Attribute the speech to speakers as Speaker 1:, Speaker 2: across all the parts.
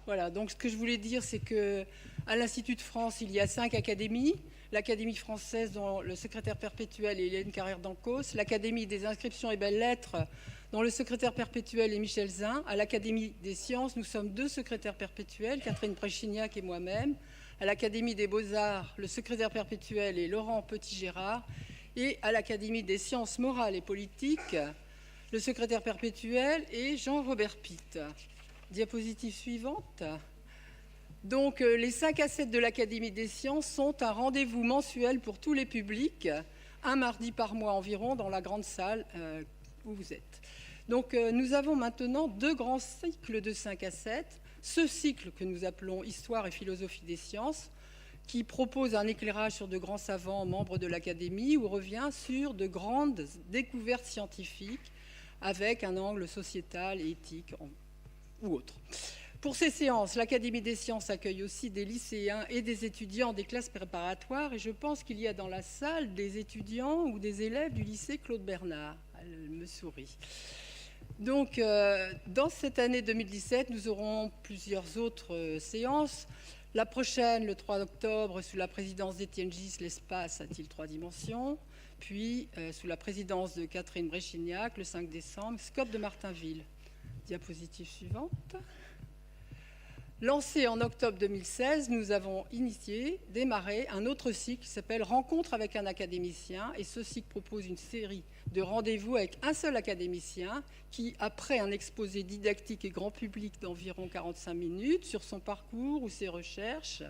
Speaker 1: Voilà, donc ce que je voulais dire, c'est qu'à l'Institut de France, il y a 5 académies. L'Académie française, dont le secrétaire perpétuel est Hélène Carrère-Dancos. L'Académie des inscriptions et belles-lettres, dont le secrétaire perpétuel est Michel Zin. À l'Académie des sciences, nous sommes 2 secrétaires perpétuels, Catherine Bréchignac et moi-même. À l'Académie des beaux-arts, le secrétaire perpétuel est Laurent Petit-Gérard. Et à l'Académie des sciences morales et politiques, le secrétaire perpétuel est Jean-Robert Pitt. Diapositive suivante. Donc, les 5 à 7 de l'Académie des sciences sont un rendez-vous mensuel pour tous les publics, un mardi par mois environ, dans la grande salle où vous êtes. Donc, nous avons maintenant 2 grands cycles de 5 à 7. Ce cycle que nous appelons Histoire et philosophie des sciences, qui propose un éclairage sur de grands savants membres de l'Académie ou revient sur de grandes découvertes scientifiques avec un angle sociétal et éthique ou autre. Pour ces séances, l'Académie des sciences accueille aussi des lycéens et des étudiants des classes préparatoires et je pense qu'il y a dans la salle des étudiants ou des élèves du lycée Claude Bernard. Elle me sourit. Donc, dans cette année 2017, nous aurons plusieurs autres séances. La prochaine, le 3 octobre, sous la présidence d'Étienne Gis, l'espace a-t-il 3 dimensions? Puis, sous la présidence de Catherine Bréchignac, le 5 décembre, Scope de Martinville. Diapositive suivante. Lancé en octobre 2016, nous avons démarré un autre cycle qui s'appelle Rencontre avec un académicien. Et ce cycle propose une série de rendez-vous avec un seul académicien qui, après un exposé didactique et grand public d'environ 45 minutes sur son parcours ou ses recherches,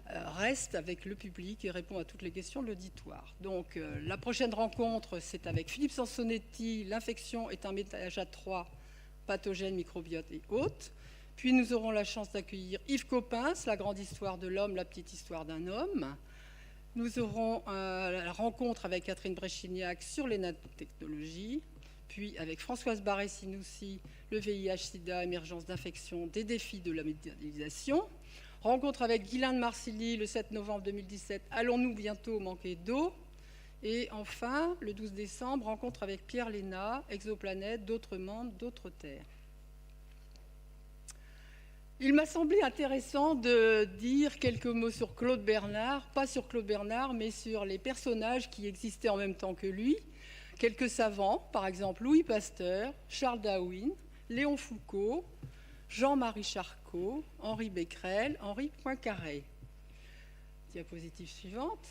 Speaker 1: reste avec le public et répond à toutes les questions de l'auditoire. Donc, la prochaine rencontre, c'est avec Philippe Sansonetti, l'infection est un métage à 3, pathogène, microbiote et hôtes. Puis nous aurons la chance d'accueillir Yves Coppens, la grande histoire de l'homme, la petite histoire d'un homme. Nous aurons la rencontre avec Catherine Bréchignac sur les nanotechnologies, puis avec Françoise Barré-Sinoussi, le VIH-Sida, émergence d'infection, des défis de la médialisation. Rencontre avec Guylain de Marcilly le 7 novembre 2017, allons-nous bientôt manquer d'eau? Et enfin, le 12 décembre, rencontre avec Pierre Léna, exoplanète, d'autres mondes, d'autres terres. Il m'a semblé intéressant de dire quelques mots sur Claude Bernard, pas sur Claude Bernard, mais sur les personnages qui existaient en même temps que lui. Quelques savants, par exemple Louis Pasteur, Charles Darwin, Léon Foucault, Jean-Marie Charcot, Henri Becquerel, Henri Poincaré. Diapositive suivante.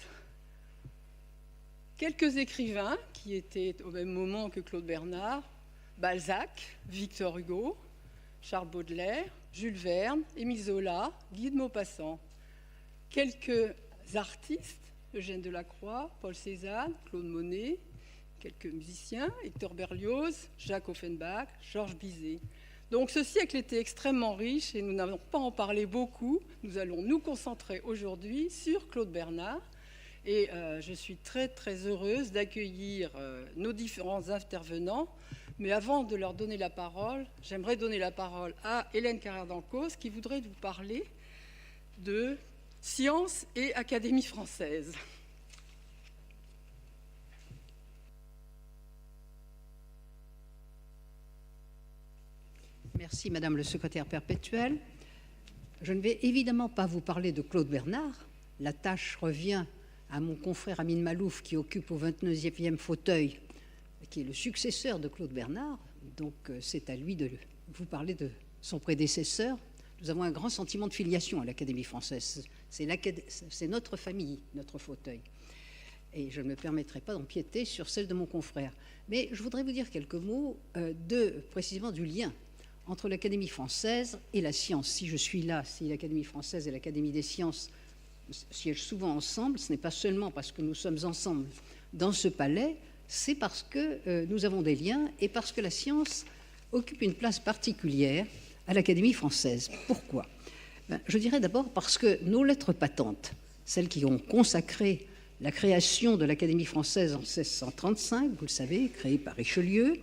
Speaker 1: Quelques écrivains qui étaient au même moment que Claude Bernard, Balzac, Victor Hugo, Charles Baudelaire, Jules Verne, Émile Zola, Guy de Maupassant. Quelques artistes, Eugène Delacroix, Paul Cézanne, Claude Monet, quelques musiciens, Hector Berlioz, Jacques Offenbach, Georges Bizet. Donc ce siècle était extrêmement riche et nous n'avons pas en parlé beaucoup. Nous allons nous concentrer aujourd'hui sur Claude Bernard. Et je suis très très heureuse d'accueillir nos différents intervenants. Mais avant de leur donner la parole, j'aimerais donner la parole à Hélène Carrère-Dancos qui voudrait vous parler de sciences et Académie française.
Speaker 2: Merci Madame le secrétaire perpétuel. Je ne vais évidemment pas vous parler de Claude Bernard. La tâche revient à mon confrère Amin Malouf qui occupe au 29e fauteuil, qui est le successeur de Claude Bernard. Donc c'est à lui de vous parler de son prédécesseur. Nous avons un grand sentiment de filiation à l'Académie française. C'est notre famille, notre fauteuil. Et je ne me permettrai pas d'empiéter sur celle de mon confrère. Mais je voudrais vous dire quelques mots précisément du lien entre l'Académie française et la science. Si je suis là, si l'Académie française et l'Académie des sciences siègent souvent ensemble, ce n'est pas seulement parce que nous sommes ensemble dans ce palais, c'est parce que nous avons des liens et parce que la science occupe une place particulière à l'Académie française. Pourquoi ? Je dirais d'abord parce que nos lettres patentes, celles qui ont consacré la création de l'Académie française en 1635, vous le savez, créée par Richelieu,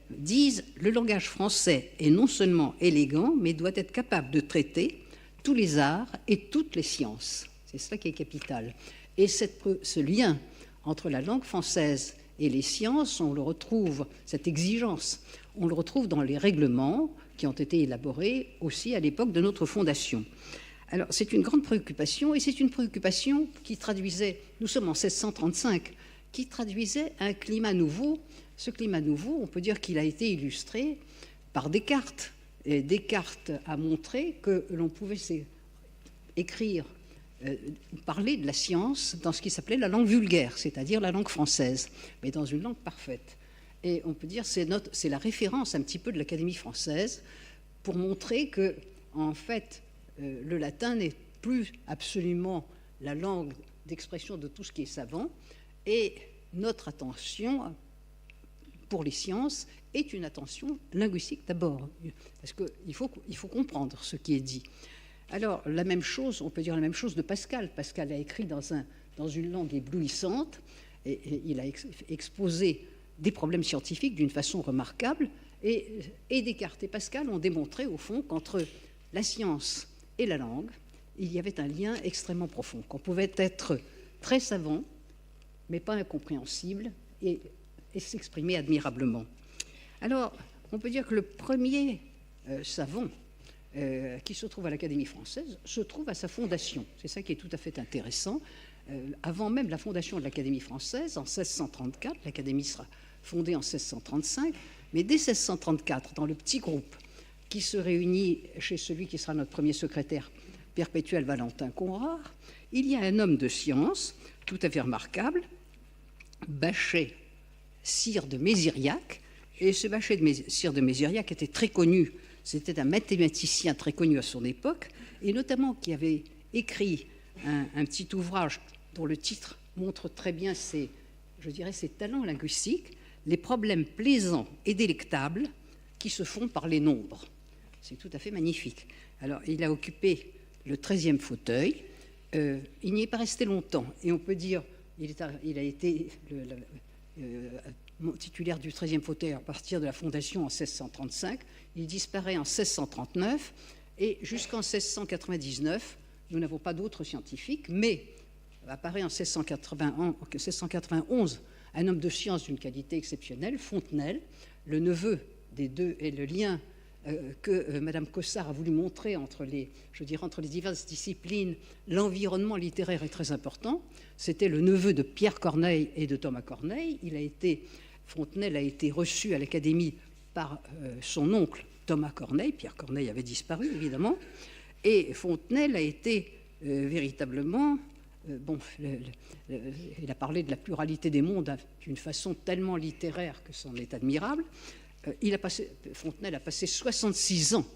Speaker 2: disent « Le langage français est non seulement élégant, mais doit être capable de traiter tous les arts et toutes les sciences. » C'est cela qui est capital. Et ce lien entre la langue française Et les sciences, on le retrouve, cette exigence, on le retrouve dans les règlements qui ont été élaborés aussi à l'époque de notre fondation. Alors, c'est une grande préoccupation, et c'est une préoccupation qui traduisait, nous sommes en 1635, qui traduisait un climat nouveau. Ce climat nouveau, on peut dire qu'il a été illustré par Descartes. Et Descartes a montré que l'on pouvait écrire, parler de la science dans ce qui s'appelait la langue vulgaire, c'est-à-dire la langue française, mais dans une langue parfaite. Et on peut dire que c'est la référence un petit peu de l'Académie française pour montrer que, en fait, le latin n'est plus absolument la langue d'expression de tout ce qui est savant, et notre attention pour les sciences est une attention linguistique d'abord, parce qu'il faut comprendre ce qui est dit. Alors, la même chose, on peut dire la même chose de Pascal. Pascal a écrit dans une langue éblouissante, et il a exposé des problèmes scientifiques d'une façon remarquable, et Descartes et Pascal ont démontré, au fond, qu'entre la science et la langue, il y avait un lien extrêmement profond, qu'on pouvait être très savant, mais pas incompréhensible, et s'exprimer admirablement. Alors, on peut dire que le premier savant qui se trouve à l'Académie française se trouve à sa fondation. C'est ça qui est tout à fait intéressant. Avant même la fondation de l'Académie française, en 1634, l'Académie sera fondée en 1635, mais dès 1634, dans le petit groupe qui se réunit chez celui qui sera notre premier secrétaire perpétuel, Valentin Conrart, il y a un homme de science tout à fait remarquable, Bachet, sire de Méziriac, et ce Bachet, sire de Méziriac, était très connu, c'était un mathématicien très connu à son époque, et notamment qui avait écrit un petit ouvrage dont le titre montre très bien ses talents linguistiques, les problèmes plaisants et délectables qui se font par les nombres. C'est tout à fait magnifique. Alors, il a occupé le 13e fauteuil. Il n'y est pas resté longtemps. Et on peut dire, il a été titulaire du 13e fauteuil à partir de la fondation en 1635. Il disparaît en 1639. Et jusqu'en 1699, nous n'avons pas d'autres scientifiques, mais apparaît en 1691 un homme de science d'une qualité exceptionnelle, Fontenelle, le neveu des deux, et le lien que Madame Cossard a voulu montrer entre les diverses disciplines. L'environnement littéraire est très important. C'était le neveu de Pierre Corneille et de Thomas Corneille. Fontenelle a été reçu à l'Académie par son oncle Thomas Corneille. Pierre Corneille avait disparu, évidemment. Et Fontenelle a été véritablement... il a parlé de la pluralité des mondes d'une façon tellement littéraire que c'en est admirable. Fontenelle a passé 66 ans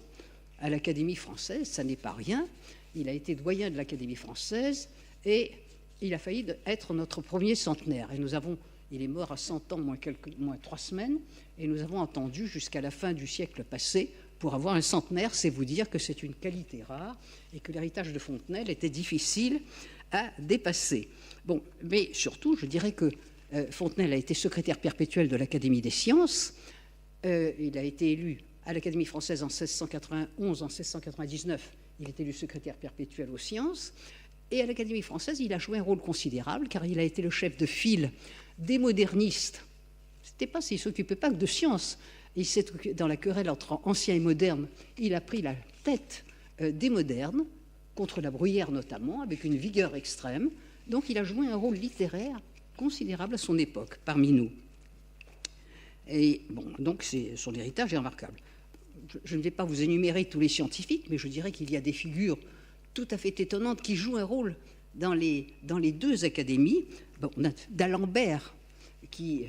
Speaker 2: à l'Académie française, ça n'est pas rien. Il a été doyen de l'Académie française et il a failli être notre premier centenaire. Et il est mort à 100 ans, moins 3 semaines, et nous avons attendu jusqu'à la fin du siècle passé pour avoir un centenaire. C'est vous dire que c'est une qualité rare et que l'héritage de Fontenelle était difficile à dépasser. Bon, mais surtout, je dirais que Fontenelle a été secrétaire perpétuel de l'Académie des sciences. Il a été élu à l'Académie française en 1691, en 1699, il est élu secrétaire perpétuel aux sciences. Et à l'Académie française, il a joué un rôle considérable, car il a été le chef de file des modernistes. Il ne s'occupait pas que de sciences. Dans la querelle entre anciens et modernes, il a pris la tête des modernes, contre la Bruyère notamment, avec une vigueur extrême. Donc il a joué un rôle littéraire considérable à son époque, parmi nous. Et bon, donc son héritage est remarquable. Je ne vais pas vous énumérer tous les scientifiques, mais je dirais qu'il y a des figures tout à fait étonnantes qui jouent un rôle dans les deux académies. Bon, on a d'Alembert, qui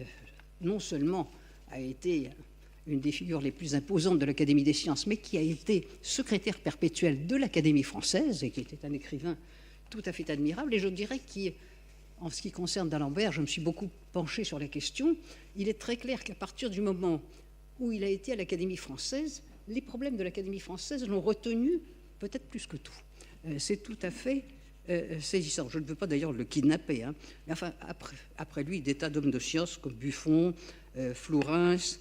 Speaker 2: non seulement a été une des figures les plus imposantes de l'Académie des sciences, mais qui a été secrétaire perpétuel de l'Académie française et qui était un écrivain tout à fait admirable. Et je dirais qu'en ce qui concerne d'Alembert, je me suis beaucoup penché sur la question. Il est très clair qu'à partir du moment où il a été à l'Académie française, les problèmes de l'Académie française l'ont retenu peut-être plus que tout. C'est tout à fait saisissant. Je ne veux pas d'ailleurs le kidnapper. Mais enfin, après lui, des tas d'hommes de sciences comme Buffon, Flourens,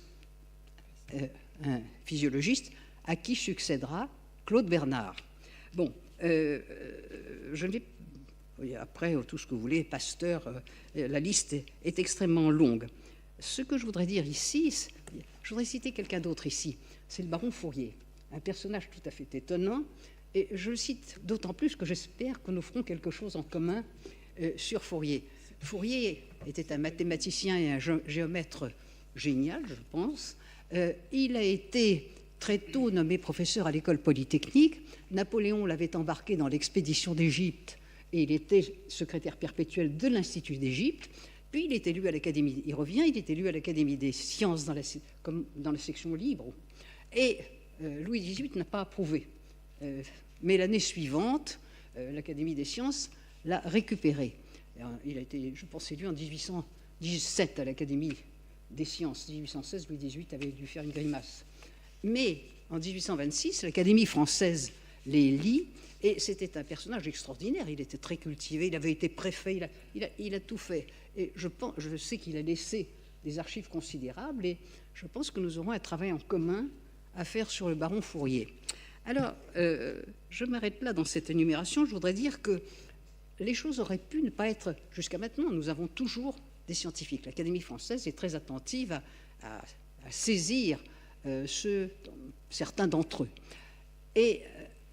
Speaker 2: un physiologiste, à qui succédera Claude Bernard. Bon, je ne vais Et après, tout ce que vous voulez, Pasteur, la liste est extrêmement longue. Ce que je voudrais dire ici, je voudrais citer quelqu'un d'autre ici, c'est le baron Fourier, un personnage tout à fait étonnant, et je le cite d'autant plus que j'espère que nous ferons quelque chose en commun sur Fourier. Fourier était un mathématicien et un géomètre génial, je pense. Il a été très tôt nommé professeur à l'école polytechnique. Napoléon l'avait embarqué dans l'expédition d'Égypte et il était secrétaire perpétuel de l'Institut d'Égypte. Puis il est élu à l'Académie, il revient, il est élu à l'Académie des sciences comme dans la section libre. Et Louis XVIII n'a pas approuvé. Mais l'année suivante, l'Académie des sciences l'a récupéré. Il a été, je pense, élu en 1817 à l'Académie des sciences. 1816, Louis XVIII avait dû faire une grimace. Mais en 1826, l'Académie française l'élit, et c'était un personnage extraordinaire. Il était très cultivé, il avait été préfet, il a tout fait. Et je sais qu'il a laissé des archives considérables, et je pense que nous aurons un travail en commun à faire sur le baron Fourier. Alors, je m'arrête là dans cette énumération. Je voudrais dire que les choses auraient pu ne pas être... Jusqu'à maintenant, nous avons toujours des scientifiques. L'Académie française est très attentive à saisir certains d'entre eux. Et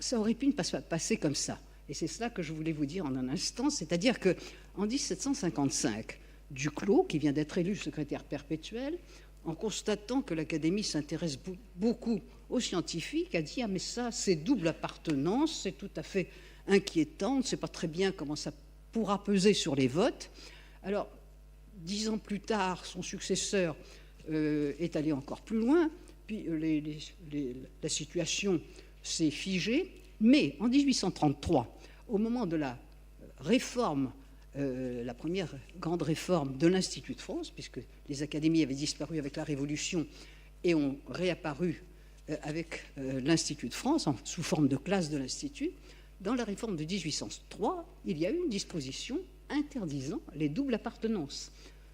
Speaker 2: ça aurait pu ne pas se passer comme ça. Et c'est cela que je voulais vous dire en un instant, c'est-à-dire qu'en 1755, Duclos, qui vient d'être élu secrétaire perpétuel, en constatant que l'Académie s'intéresse beaucoup aux scientifiques, a dit « Ah, mais ça, c'est double appartenance, c'est tout à fait inquiétant, on ne sait pas très bien comment ça pourra peser sur les votes. » Alors, 10 ans plus tard, son successeur est allé encore plus loin, puis la situation s'est figée, mais en 1833, au moment de la réforme, la première grande réforme de l'Institut de France, puisque les académies avaient disparu avec la Révolution et ont réapparu avec l'Institut de France, sous forme de classe de l'Institut, dans la réforme de 1803, il y a eu une disposition interdisant les doubles appartenances.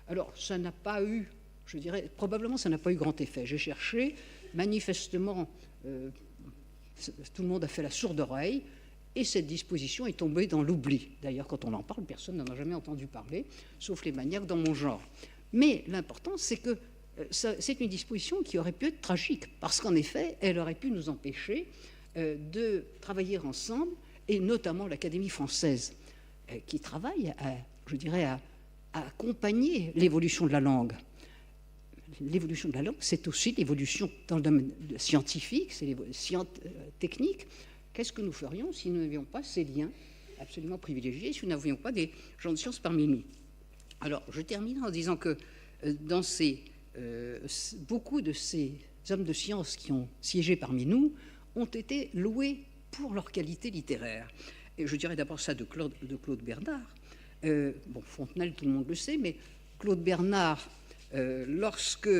Speaker 2: Alors, ça n'a pas eu, je dirais, probablement ça n'a pas eu grand effet. J'ai cherché, manifestement, tout le monde a fait la sourde oreille, et cette disposition est tombée dans l'oubli. D'ailleurs, quand on en parle, personne n'en a jamais entendu parler, sauf les maniaques dans mon genre. Mais l'important, c'est que c'est une disposition qui aurait pu être tragique, parce qu'en effet, elle aurait pu nous empêcher de travailler ensemble, et notamment l'Académie française, qui travaille, je dirais, à accompagner l'évolution de la langue. L'évolution de la langue, c'est aussi l'évolution dans le domaine scientifique, c'est l'évolution technique. Qu'est-ce que nous ferions si nous n'avions pas ces liens absolument privilégiés, si nous n'avions pas des gens de science parmi nous? Alors, je termine en disant que dans beaucoup de ces hommes de science qui ont siégé parmi nous ont été loués pour leur qualité littéraire. Et je dirais d'abord ça de Claude Bernard. Fontenelle, tout le monde le sait, mais Claude Bernard, lorsque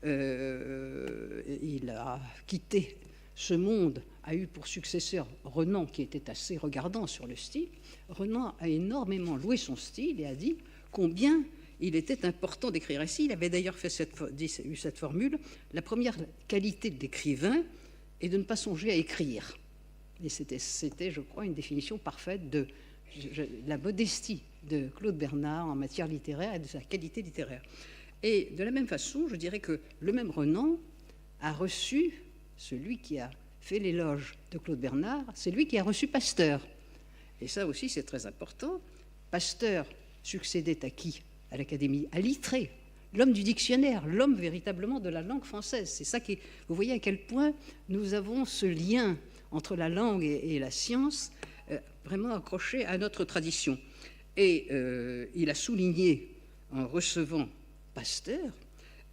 Speaker 2: il a quitté ce monde, a eu pour successeur Renan, qui était assez regardant sur le style. Renan a énormément loué son style et a dit combien il était important d'écrire ainsi. Il avait d'ailleurs eu cette formule: la première qualité d'écrivain est de ne pas songer à écrire. Et c'était, je crois, une définition parfaite de la modestie de Claude Bernard en matière littéraire et de sa qualité littéraire. Et de la même façon, je dirais que le même Renan a reçu, celui qui a fait l'éloge de Claude Bernard, c'est lui qui a reçu Pasteur. Et ça aussi, c'est très important. Pasteur succédait à qui à l'Académie? À Littré, l'homme du dictionnaire, l'homme véritablement de la langue française. C'est ça qui... Vous voyez à quel point nous avons ce lien entre la langue et la science vraiment accroché à notre tradition. Et il a souligné, en recevant Pasteur,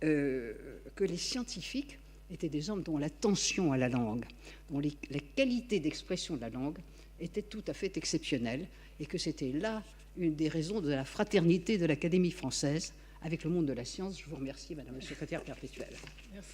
Speaker 2: que les scientifiques étaient des hommes dont l'attention à la langue, dont la qualité d'expression de la langue était tout à fait exceptionnelle, et que c'était là une des raisons de la fraternité de l'Académie française avec le monde de la science. Je vous remercie, Madame la secrétaire perpétuelle.
Speaker 1: Merci.